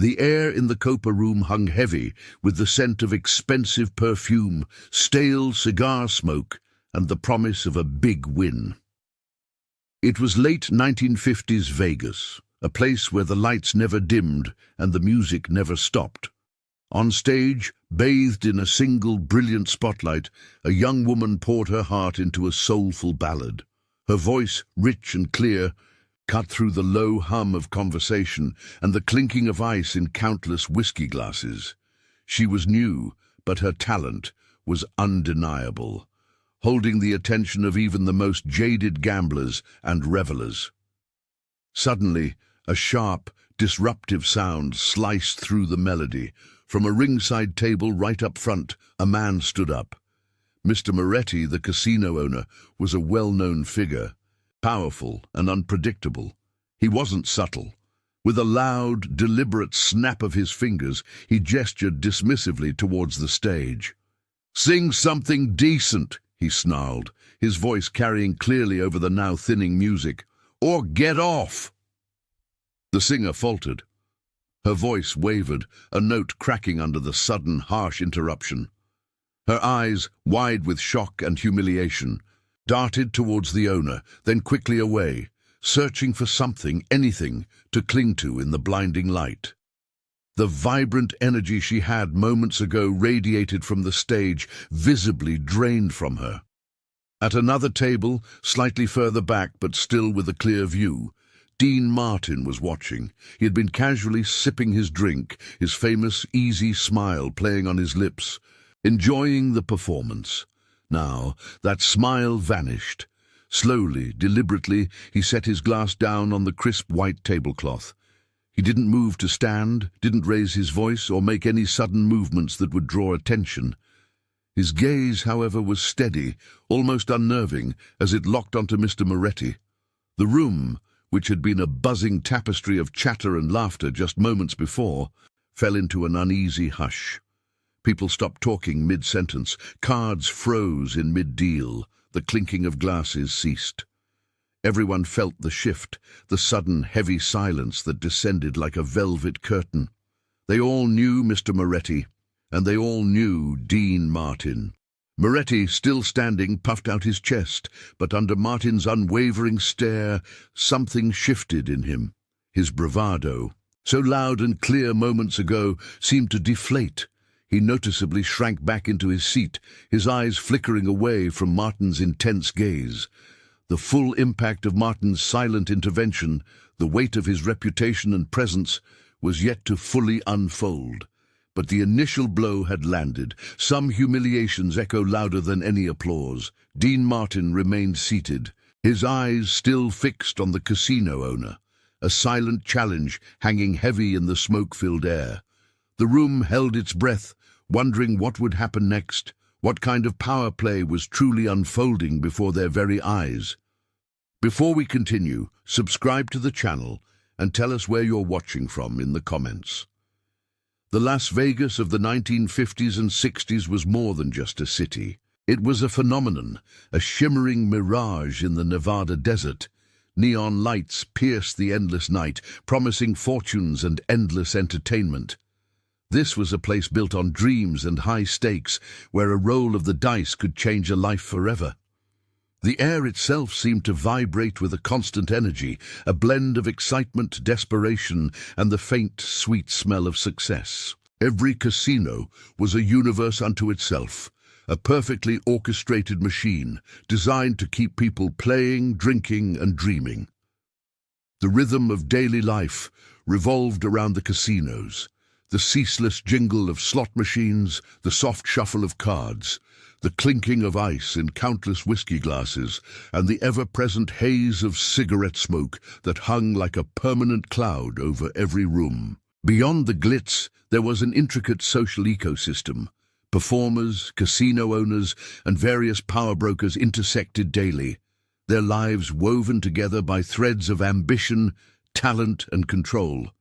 The air in the Copa room hung heavy with the scent of expensive perfume, stale cigar smoke, and the promise of a big win. It was late 1950s Vegas, a place where the lights never dimmed and the music never stopped. On stage, bathed in a single brilliant spotlight, a young woman poured her heart into a soulful ballad. Her voice, rich and clear, cut through the low hum of conversation and the clinking of ice in countless whiskey glasses. She was new, but her talent was undeniable, holding the attention of even the most jaded gamblers and revelers. Suddenly, a sharp, disruptive sound sliced through the melody. From a ringside table right up front, a man stood up. Mr. Moretti, the casino owner, was a well-known figure, powerful and unpredictable. He wasn't subtle. With a loud, deliberate snap of his fingers, he gestured dismissively towards the stage. "Sing something decent," he snarled, his voice carrying clearly over the now thinning music, "or get off." The singer faltered. Her voice wavered, a note cracking under the sudden, harsh interruption. Her eyes, wide with shock and humiliation, darted towards the owner, then quickly away, searching for something, anything, to cling to in the blinding light. The vibrant energy she had moments ago radiated from the stage, visibly drained from her. At another table, slightly further back but still with a clear view, Dean Martin was watching. He had been casually sipping his drink, his famous easy smile playing on his lips, enjoying the performance. Now, that smile vanished. Slowly, deliberately, he set his glass down on the crisp white tablecloth. He didn't move to stand, didn't raise his voice or make any sudden movements that would draw attention. His gaze, however, was steady, almost unnerving, as it locked onto Mr. Moretti. The room, which had been a buzzing tapestry of chatter and laughter just moments before, fell into an uneasy hush. People stopped talking mid-sentence, cards froze in mid-deal, the clinking of glasses ceased. Everyone felt the shift, the sudden heavy silence that descended like a velvet curtain. They all knew Mr. Moretti, and they all knew Dean Martin. Moretti, still standing, puffed out his chest, but under Martin's unwavering stare, something shifted in him. His bravado, so loud and clear moments ago, seemed to deflate. He noticeably shrank back into his seat, his eyes flickering away from Martin's intense gaze. The full impact of Martin's silent intervention, the weight of his reputation and presence, was yet to fully unfold. But the initial blow had landed. Some humiliations echo louder than any applause. Dean Martin remained seated, his eyes still fixed on the casino owner, a silent challenge hanging heavy in the smoke-filled air. The room held its breath, wondering what would happen next, what kind of power play was truly unfolding before their very eyes. Before we continue, subscribe to the channel and tell us where you're watching from in the comments. The Las Vegas of the 1950s and 60s was more than just a city. It was a phenomenon, a shimmering mirage in the Nevada desert. Neon lights pierced the endless night, promising fortunes and endless entertainment. This was a place built on dreams and high stakes, where a roll of the dice could change a life forever. The air itself seemed to vibrate with a constant energy, a blend of excitement, desperation, and the faint, sweet smell of success. Every casino was a universe unto itself, a perfectly orchestrated machine designed to keep people playing, drinking, and dreaming. The rhythm of daily life revolved around the casinos. The ceaseless jingle of slot machines, the soft shuffle of cards, the clinking of ice in countless whiskey glasses, and the ever-present haze of cigarette smoke that hung like a permanent cloud over every room. Beyond the glitz, there was an intricate social ecosystem. Performers, casino owners, and various power brokers intersected daily, their lives woven together by threads of ambition, talent, and control.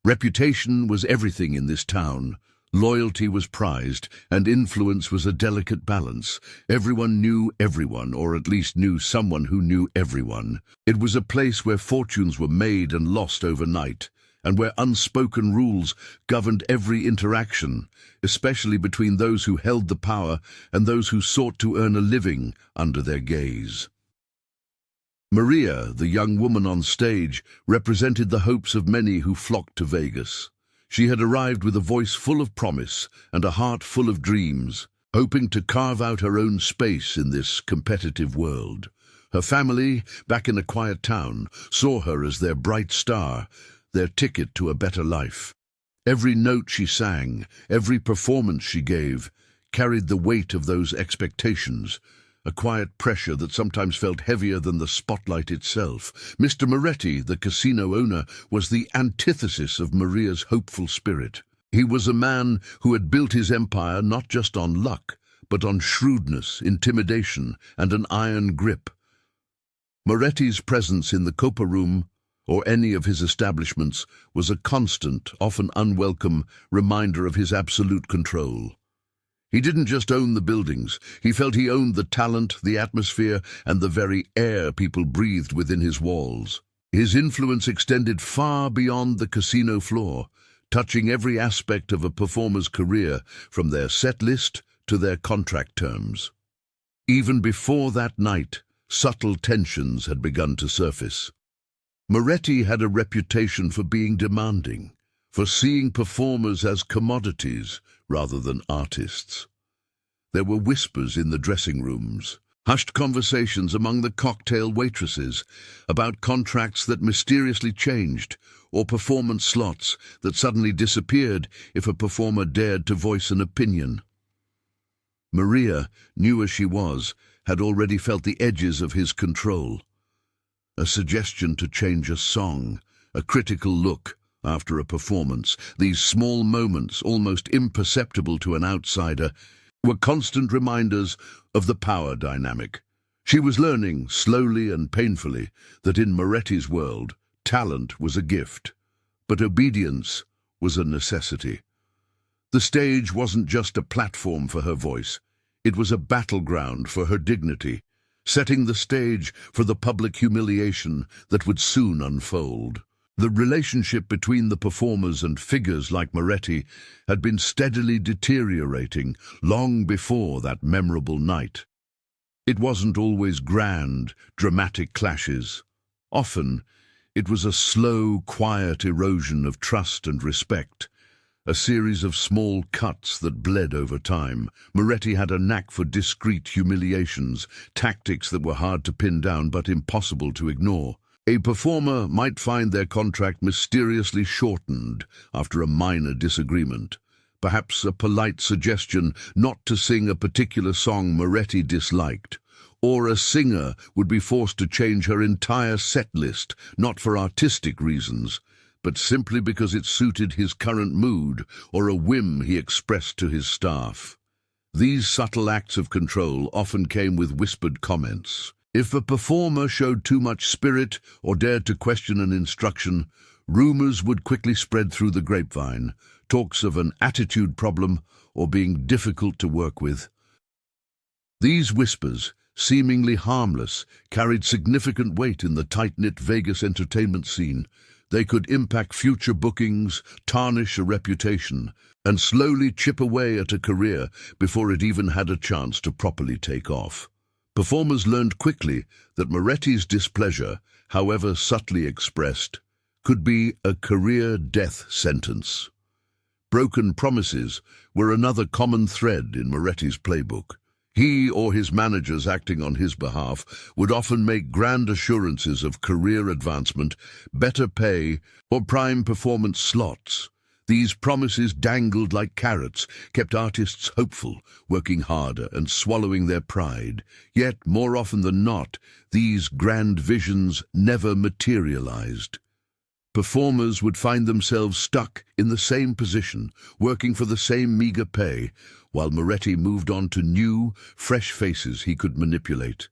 Reputation was everything in this town. Loyalty was prized, and influence was a delicate balance. Everyone knew everyone, or at least knew someone who knew everyone. It was a place where fortunes were made and lost overnight, and where unspoken rules governed every interaction, especially between those who held the power and those who sought to earn a living under their gaze. Maria, the young woman on stage, represented the hopes of many who flocked to Vegas. She had arrived with a voice full of promise and a heart full of dreams, hoping to carve out her own space in this competitive world. Her family, back in a quiet town, saw her as their bright star, their ticket to a better life. Every note she sang, every performance she gave, carried the weight of those expectations, a quiet pressure that sometimes felt heavier than the spotlight itself. Mr. Moretti, the casino owner, was the antithesis of Maria's hopeful spirit. He was a man who had built his empire not just on luck, but on shrewdness, intimidation, and an iron grip. Moretti's presence in the Copa Room, or any of his establishments, was a constant, often unwelcome, reminder of his absolute control. He didn't just own the buildings, he felt he owned the talent, the atmosphere, and the very air people breathed within his walls. His influence extended far beyond the casino floor, touching every aspect of a performer's career, from their set list to their contract terms. Even before that night, subtle tensions had begun to surface. Moretti had a reputation for being demanding, for seeing performers as commodities rather than artists. There were whispers in the dressing rooms, hushed conversations among the cocktail waitresses about contracts that mysteriously changed, or performance slots that suddenly disappeared if a performer dared to voice an opinion. Maria, new as she was, had already felt the edges of his control. A suggestion to change a song, a critical look after a performance, these small moments, almost imperceptible to an outsider, were constant reminders of the power dynamic. She was learning, slowly and painfully, that in Moretti's world, talent was a gift, but obedience was a necessity. The stage wasn't just a platform for her voice, it was a battleground for her dignity, setting the stage for the public humiliation that would soon unfold. The relationship between the performers and figures like Moretti had been steadily deteriorating long before that memorable night. It wasn't always grand, dramatic clashes. Often, it was a slow, quiet erosion of trust and respect, a series of small cuts that bled over time. Moretti had a knack for discreet humiliations, tactics that were hard to pin down but impossible to ignore. A performer might find their contract mysteriously shortened after a minor disagreement, perhaps a polite suggestion not to sing a particular song Moretti disliked, or a singer would be forced to change her entire set list, not for artistic reasons, but simply because it suited his current mood or a whim he expressed to his staff. These subtle acts of control often came with whispered comments. If a performer showed too much spirit or dared to question an instruction, rumors would quickly spread through the grapevine, talks of an attitude problem or being difficult to work with. These whispers, seemingly harmless, carried significant weight in the tight-knit Vegas entertainment scene. They could impact future bookings, tarnish a reputation, and slowly chip away at a career before it even had a chance to properly take off. Performers learned quickly that Moretti's displeasure, however subtly expressed, could be a career death sentence. Broken promises were another common thread in Moretti's playbook. He or his managers acting on his behalf would often make grand assurances of career advancement, better pay, or prime performance slots. These promises, dangled like carrots, kept artists hopeful, working harder and swallowing their pride. Yet, more often than not, these grand visions never materialized. Performers would find themselves stuck in the same position, working for the same meager pay, while Moretti moved on to new, fresh faces he could manipulate.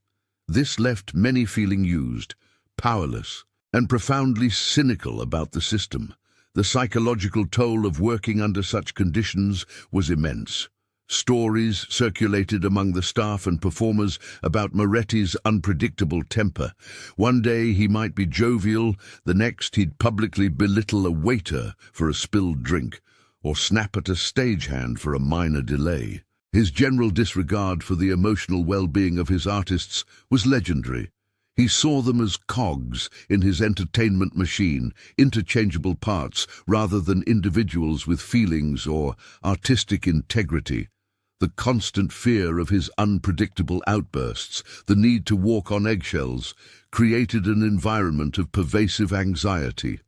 This left many feeling used, powerless, and profoundly cynical about the system. The psychological toll of working under such conditions was immense. Stories circulated among the staff and performers about Moretti's unpredictable temper. One day he might be jovial, the next he'd publicly belittle a waiter for a spilled drink, or snap at a stagehand for a minor delay. His general disregard for the emotional well-being of his artists was legendary. He saw them as cogs in his entertainment machine, interchangeable parts rather than individuals with feelings or artistic integrity. The constant fear of his unpredictable outbursts, the need to walk on eggshells, created an environment of pervasive anxiety.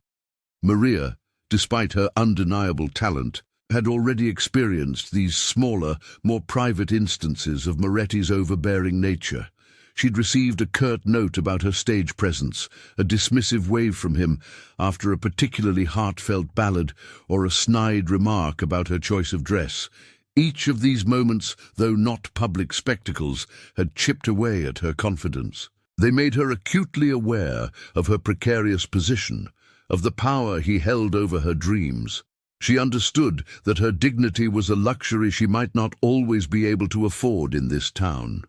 Maria, despite her undeniable talent, had already experienced these smaller, more private instances of Moretti's overbearing nature. She'd received a curt note about her stage presence, a dismissive wave from him after a particularly heartfelt ballad, or a snide remark about her choice of dress. Each of these moments, though not public spectacles, had chipped away at her confidence. They made her acutely aware of her precarious position, of the power he held over her dreams. She understood that her dignity was a luxury she might not always be able to afford in this town.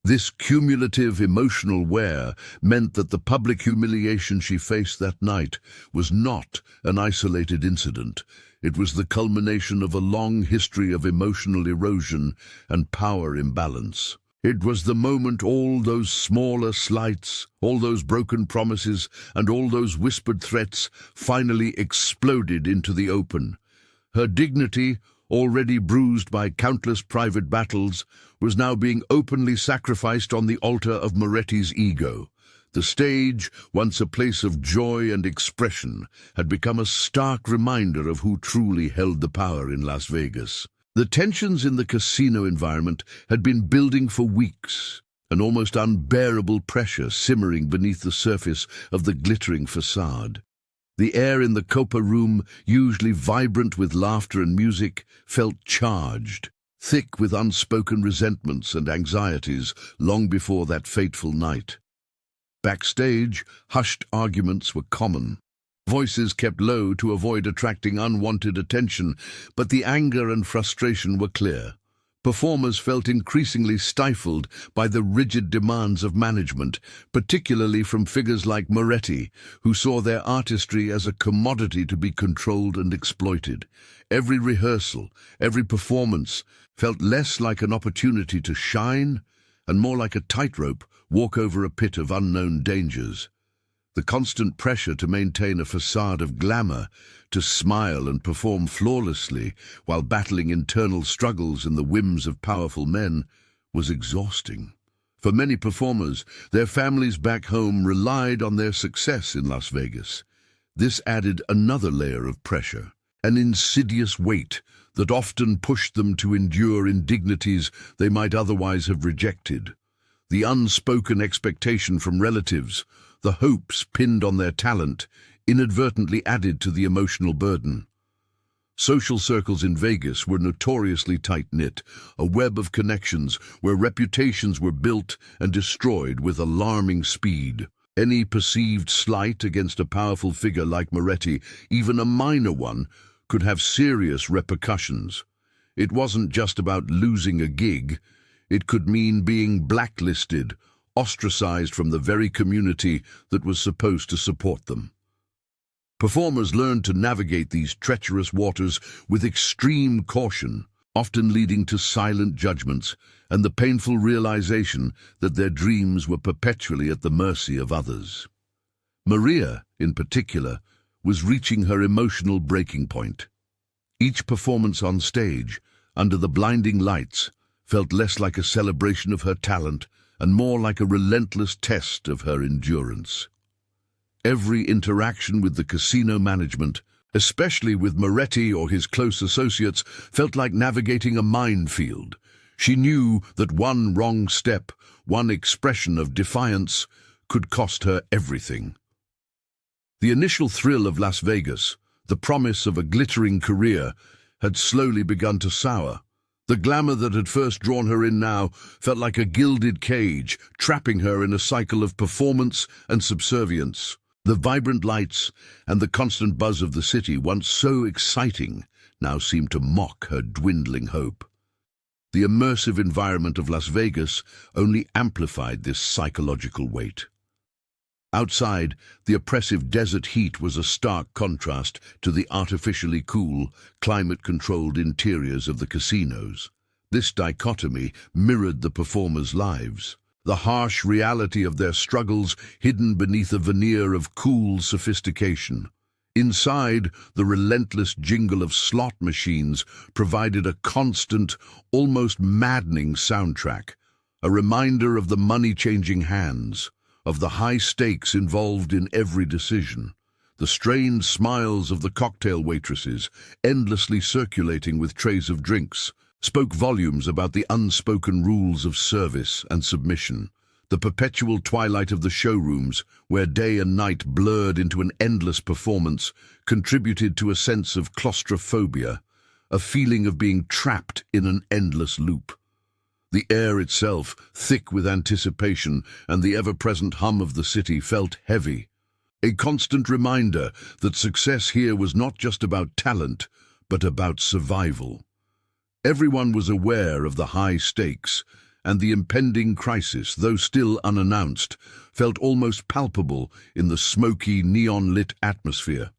This cumulative emotional wear meant that the public humiliation she faced that night was not an isolated incident. It was the culmination of a long history of emotional erosion and power imbalance. It was the moment all those smaller slights, all those broken promises, and all those whispered threats finally exploded into the open. Her dignity, already bruised by countless private battles, was now being openly sacrificed on the altar of Moretti's ego. The stage, once a place of joy and expression, had become a stark reminder of who truly held the power in Las Vegas. The tensions in the casino environment had been building for weeks, an almost unbearable pressure simmering beneath the surface of the glittering facade. The air in the Copa room, usually vibrant with laughter and music, felt charged, thick with unspoken resentments and anxieties long before that fateful night. Backstage, hushed arguments were common. Voices kept low to avoid attracting unwanted attention, but the anger and frustration were clear. Performers felt increasingly stifled by the rigid demands of management, particularly from figures like Moretti, who saw their artistry as a commodity to be controlled and exploited. Every rehearsal, every performance felt less like an opportunity to shine and more like a tightrope walk over a pit of unknown dangers. The constant pressure to maintain a facade of glamour, to smile and perform flawlessly while battling internal struggles and the whims of powerful men, was exhausting. For many performers, their families back home relied on their success in Las Vegas. This added another layer of pressure, an insidious weight that often pushed them to endure indignities they might otherwise have rejected. The unspoken expectation from relatives, the hopes pinned on their talent, inadvertently added to the emotional burden. Social circles in Vegas were notoriously tight-knit, a web of connections where reputations were built and destroyed with alarming speed. Any perceived slight against a powerful figure like Moretti, even a minor one, could have serious repercussions. It wasn't just about losing a gig. It could mean being blacklisted, ostracized from the very community that was supposed to support them. Performers learned to navigate these treacherous waters with extreme caution, often leading to silent judgments and the painful realization that their dreams were perpetually at the mercy of others. Maria, in particular, was reaching her emotional breaking point. Each performance on stage, under the blinding lights, felt less like a celebration of her talent and more like a relentless test of her endurance. Every interaction with the casino management, especially with Moretti or his close associates, felt like navigating a minefield. She knew that one wrong step, one expression of defiance, could cost her everything. The initial thrill of Las Vegas, the promise of a glittering career, had slowly begun to sour. The glamour that had first drawn her in now felt like a gilded cage, trapping her in a cycle of performance and subservience. The vibrant lights and the constant buzz of the city, once so exciting, now seemed to mock her dwindling hope. The immersive environment of Las Vegas only amplified this psychological weight. Outside, the oppressive desert heat was a stark contrast to the artificially cool, climate-controlled interiors of the casinos. This dichotomy mirrored the performers' lives, the harsh reality of their struggles hidden beneath a veneer of cool sophistication. Inside, the relentless jingle of slot machines provided a constant, almost maddening soundtrack, a reminder of the money-changing hands, of the high stakes involved in every decision. The strained smiles of the cocktail waitresses, endlessly circulating with trays of drinks, spoke volumes about the unspoken rules of service and submission. The perpetual twilight of the showrooms, where day and night blurred into an endless performance, contributed to a sense of claustrophobia, a feeling of being trapped in an endless loop. The air itself, thick with anticipation, and the ever-present hum of the city felt heavy, a constant reminder that success here was not just about talent, but about survival. Everyone was aware of the high stakes, and the impending crisis, though still unannounced, felt almost palpable in the smoky, neon-lit atmosphere.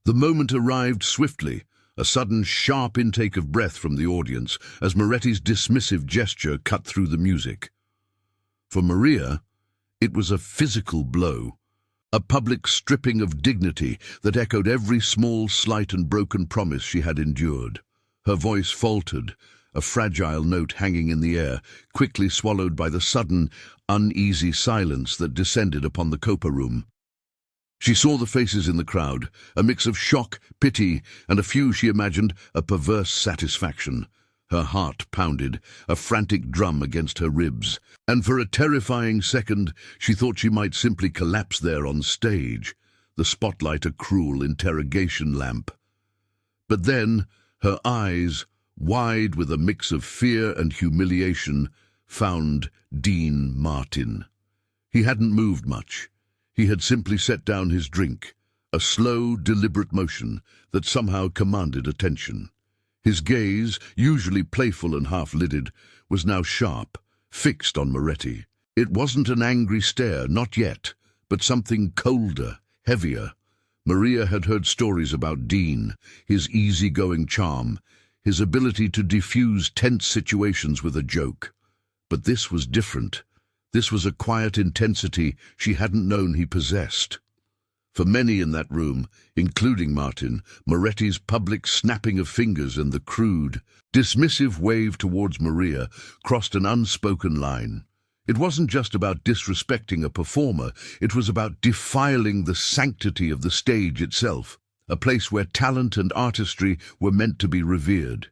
The moment arrived swiftly, a sudden, sharp intake of breath from the audience as Moretti's dismissive gesture cut through the music. For Maria, it was a physical blow, a public stripping of dignity that echoed every small slight and broken promise she had endured. Her voice faltered, a fragile note hanging in the air, quickly swallowed by the sudden, uneasy silence that descended upon the Copa room. She saw the faces in the crowd, a mix of shock, pity, and a few, she imagined, a perverse satisfaction. Her heart pounded, a frantic drum against her ribs, and for a terrifying second she thought she might simply collapse there on stage, the spotlight a cruel interrogation lamp. But then, her eyes, wide with a mix of fear and humiliation, found Dean Martin. He hadn't moved much. He had simply set down his drink, a slow, deliberate motion that somehow commanded attention. His gaze, usually playful and half-lidded, was now sharp, fixed on Moretti. It wasn't an angry stare, not yet, but something colder, heavier. Maria had heard stories about Dean, his easygoing charm, his ability to defuse tense situations with a joke. But this was different. This was a quiet intensity she hadn't known he possessed. For many in that room, including Martin, Moretti's public snapping of fingers and the crude, dismissive wave towards Maria crossed an unspoken line. It wasn't just about disrespecting a performer, it was about defiling the sanctity of the stage itself, a place where talent and artistry were meant to be revered.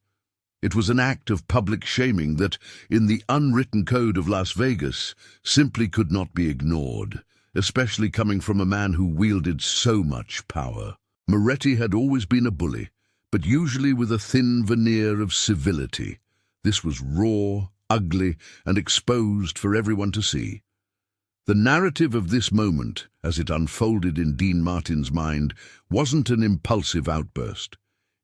It was an act of public shaming that, in the unwritten code of Las Vegas, simply could not be ignored, especially coming from a man who wielded so much power. Moretti had always been a bully, but usually with a thin veneer of civility. This was raw, ugly, and exposed for everyone to see. The narrative of this moment, as it unfolded in Dean Martin's mind, wasn't an impulsive outburst.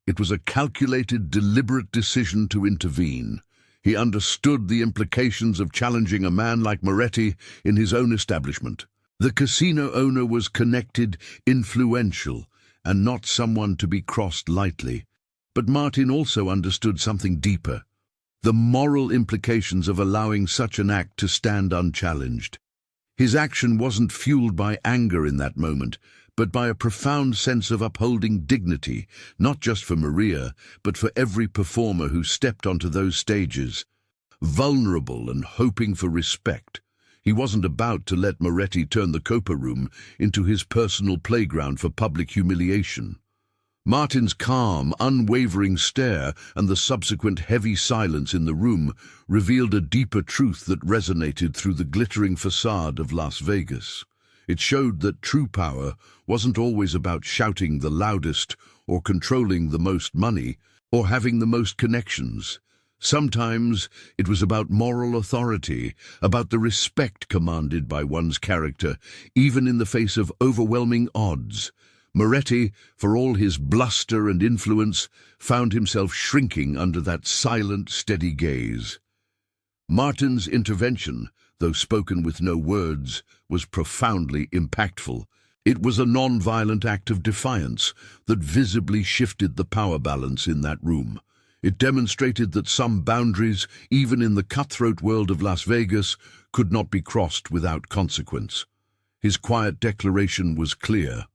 It was a calculated, deliberate decision to intervene. He understood the implications of challenging a man like Moretti in his own establishment. The casino owner was connected, influential, and not someone to be crossed lightly. But Martin also understood something deeper, the moral implications of allowing such an act to stand unchallenged. His action wasn't fueled by anger in that moment, but by a profound sense of upholding dignity, not just for Maria, but for every performer who stepped onto those stages, vulnerable and hoping for respect. He wasn't about to let Moretti turn the Copa room into his personal playground for public humiliation. Martin's calm, unwavering stare and the subsequent heavy silence in the room revealed a deeper truth that resonated through the glittering facade of Las Vegas. It showed that true power wasn't always about shouting the loudest or controlling the most money or having the most connections. Sometimes it was about moral authority, about the respect commanded by one's character, even in the face of overwhelming odds. Moretti, for all his bluster and influence, found himself shrinking under that silent, steady gaze. Martin's intervention, though spoken with no words, was profoundly impactful. It was a non-violent act of defiance that visibly shifted the power balance in that room. It demonstrated that some boundaries, even in the cutthroat world of Las Vegas, could not be crossed without consequence. His quiet declaration was clear.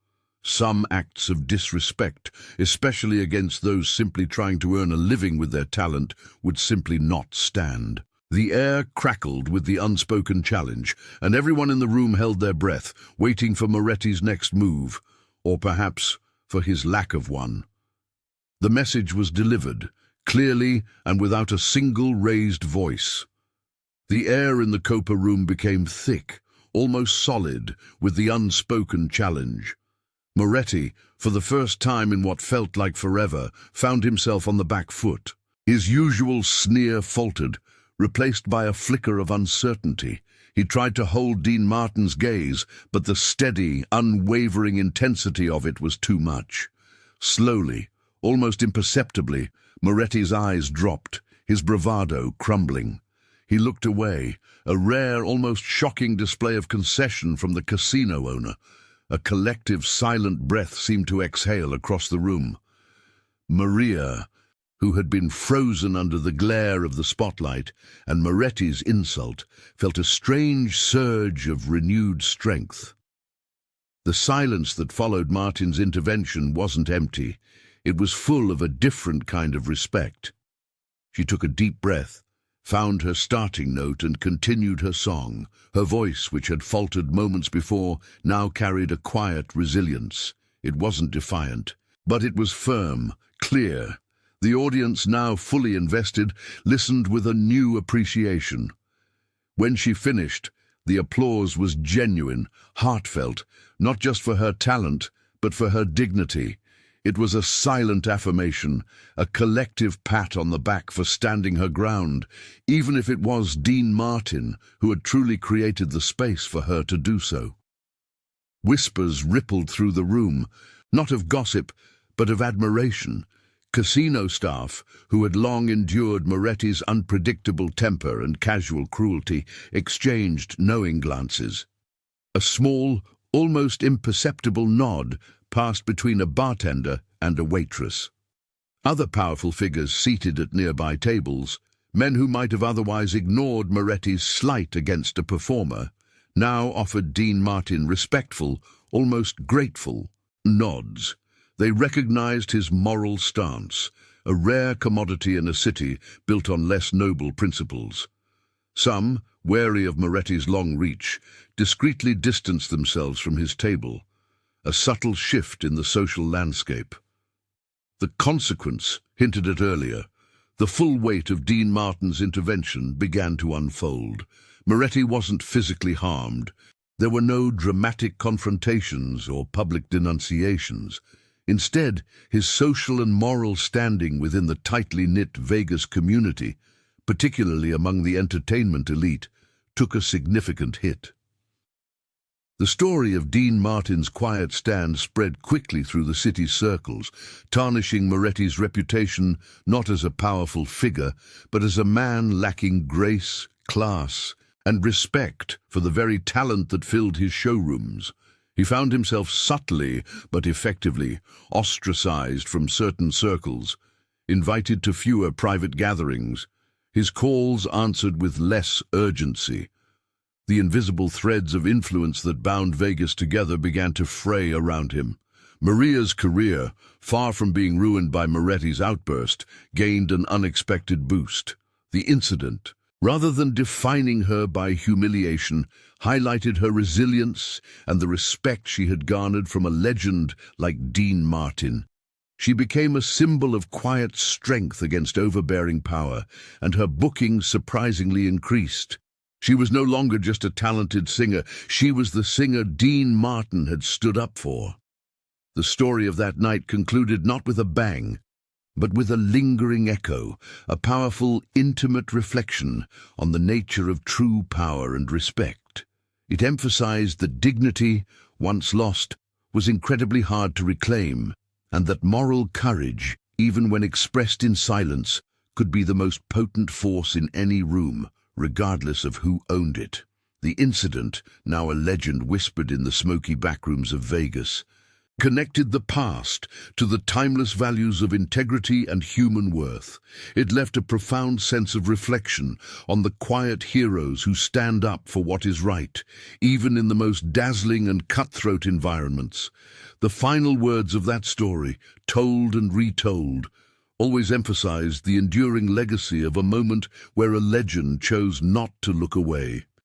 Some acts of disrespect, especially against those simply trying to earn a living with their talent, would simply not stand. The air crackled with the unspoken challenge, and everyone in the room held their breath, waiting for Moretti's next move, or perhaps for his lack of one. The message was delivered, clearly and without a single raised voice. The air in the Copa room became thick, almost solid, with the unspoken challenge. Moretti, for the first time in what felt like forever, found himself on the back foot. His usual sneer faltered, replaced by a flicker of uncertainty. He tried to hold Dean Martin's gaze, but the steady, unwavering intensity of it was too much. Slowly, almost imperceptibly, Moretti's eyes dropped, his bravado crumbling. He looked away, a rare, almost shocking display of concession from the casino owner. A collective, silent breath seemed to exhale across the room. Maria, who had been frozen under the glare of the spotlight, and Moretti's insult, felt a strange surge of renewed strength. The silence that followed Martin's intervention wasn't empty. It was full of a different kind of respect. She took a deep breath, found her starting note and continued her song. Her voice, which had faltered moments before, now carried a quiet resilience. It wasn't defiant, but it was firm, clear. The audience, now fully invested, listened with a new appreciation. When she finished, the applause was genuine, heartfelt, not just for her talent, but for her dignity. It was a silent affirmation, a collective pat on the back for standing her ground, even if it was Dean Martin who had truly created the space for her to do so. Whispers rippled through the room, not of gossip, but of admiration. Casino staff, who had long endured Moretti's unpredictable temper and casual cruelty, exchanged knowing glances. A small, almost imperceptible nod passed between a bartender and a waitress. Other powerful figures seated at nearby tables, men who might have otherwise ignored Moretti's slight against a performer, now offered Dean Martin respectful, almost grateful nods. They recognized his moral stance, a rare commodity in a city built on less noble principles. Some, wary of Moretti's long reach, discreetly distanced themselves from his table, a subtle shift in the social landscape. The consequence, hinted at earlier, the full weight of Dean Martin's intervention began to unfold. Moretti wasn't physically harmed. There were no dramatic confrontations or public denunciations. Instead, his social and moral standing within the tightly knit Vegas community, particularly among the entertainment elite, took a significant hit. The story of Dean Martin's quiet stand spread quickly through the city's circles, tarnishing Moretti's reputation not as a powerful figure, but as a man lacking grace, class, and respect for the very talent that filled his showrooms. He found himself subtly, but effectively, ostracized from certain circles, invited to fewer private gatherings, his calls answered with less urgency. The invisible threads of influence that bound Vegas together began to fray around him. Maria's career, far from being ruined by Moretti's outburst, gained an unexpected boost. The incident, rather than defining her by humiliation, highlighted her resilience and the respect she had garnered from a legend like Dean Martin. She became a symbol of quiet strength against overbearing power, and her bookings surprisingly increased. She was no longer just a talented singer, she was the singer Dean Martin had stood up for. The story of that night concluded not with a bang, but with a lingering echo, a powerful, intimate reflection on the nature of true power and respect. It emphasized that dignity, once lost, was incredibly hard to reclaim, and that moral courage, even when expressed in silence, could be the most potent force in any room, regardless of who owned it. The incident, now a legend whispered in the smoky backrooms of Vegas, connected the past to the timeless values of integrity and human worth. It left a profound sense of reflection on the quiet heroes who stand up for what is right, even in the most dazzling and cutthroat environments. The final words of that story, told and retold, always emphasized the enduring legacy of a moment where a legend chose not to look away.